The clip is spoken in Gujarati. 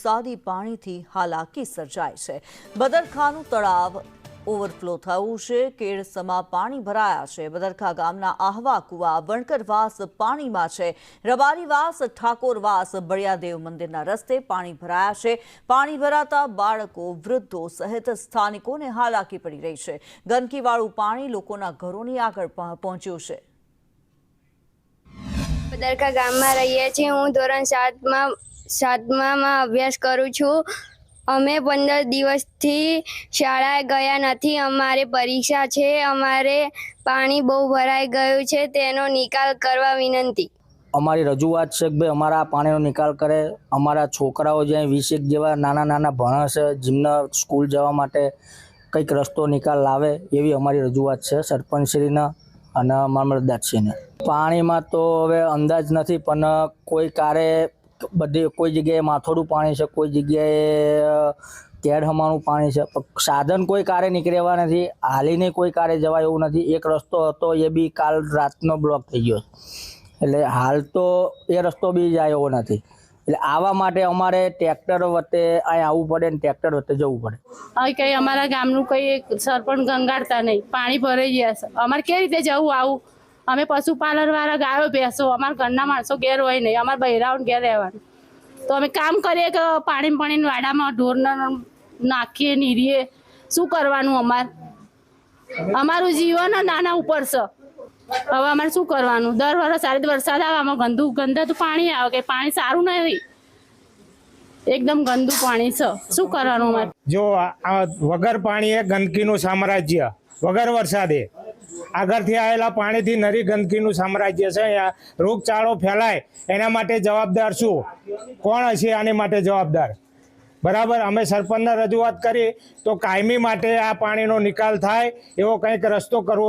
વરસાદી પાણીથી હાલાકી સર્જાય છે। બદરખાનું તળાવ ઓવરફ્લો થયું છે। કેળસમાં પાણી ભરાયા છે। બદરખા ગામના આહવા કુવા વણકરવાસ પાણીમાં છે। રબારીવાસ ઠાકોરવાસ બળિયાદેવ મંદિરના રસ્તે પાણી ભરાયા છે। પાણી ભરાતા બાળકો વૃદ્ધો સહિત સ્થાનિકોને હાલાકી પડી રહી છે। ગંદકીવાળું પાણી લોકોના ઘરોની આગળ પહોંચ્યું છે। બદરખા ગામમાં રહીએ છીએ। હું ધોરણ 7માં અભ્યાસ કરું છું। અમે 15 દિવસથી શાળાએ ગયા નથી। અમારે પરીક્ષા છે। અમારે પાણી બહુ ભરાઈ ગયું છે, તેનો નિકાલ કરવા વિનંતી। અમારી રજૂઆત છે કે ભાઈ અમારા પાણીનો નિકાલ કરે। અમારા છોકરાઓ જ્યાં 20 જેવા નાના ભણે છે, જેમને સ્કૂલ જવા માટે કંઈક રસ્તો નિકાલ લાવે એવી અમારી રજૂઆત છે સરપંચશ્રીને અને મામલતદારશ્રીને। પાણીમાં તો હવે અંદાજ નથી, પણ કોઈ કારે કોઈ જગ્યાએ માથોડું પાણી છે, કોઈ જગ્યાએ કેડ હમાનું પાણી છે, સાધન કોઈ કારે નીકળ્યા નથી। હાલીને કોઈ કારે જવાય એવું નથી। એક રસ્તો હતો એ બી કાલ રાતનો બ્લોક થઈ ગયો, એટલે હાલ તો એ રસ્તો બી જાય એવો નથી। એટલે આવા માટે અમારે ટ્રેક્ટર વચ્ચે અહીં આવવું પડે ને ટ્રેક્ટર વચ્ચે જવું પડે। હવે કંઈ અમારા ગામનું કંઈ સરપંચ ગંગાડતા નહીં, પાણી ભરાઈ ગયા છે। અમારે કેવી રીતે જવું આવું? અમે પશુપાલનવાળા ગાયો ભેંસો, અમારા ઘરના માણસો ઘેર હોય નહીં, અમારા બહેરાઓને ઘેર રહેવાનું। તો અમે કામ કરીએ કે પાણી વાડામાં ઢોરને નાખીએ નીરીએ, શું કરવાનું? અમારું જીવન નાના ઉપર છે। હવે અમારે શું કરવાનું? દર વર્ષે સારી રીતે વરસાદ આવે, આમાં ગંદા પાણી આવે કે પાણી સારું નથી, એકદમ ગંદુ પાણી છે। શું કરવાનું અમારે? જો વગર પાણીએ ગંદકીનું સામ્રાજ્ય, વગર વરસાદે આગળથી આવેલા પાણીથી નરી ગંદકીનું સામ્રાજ્ય છે। અહીંયા રોગચાળો ફેલાય એના માટે જવાબદાર શું? કોણ હશે આની માટે જવાબદાર? બરાબર, અમે સરપંચને રજૂઆત કરી તો કાયમી માટે આ પાણીનો નિકાલ થાય એવો કંઈક રસ્તો કરવો।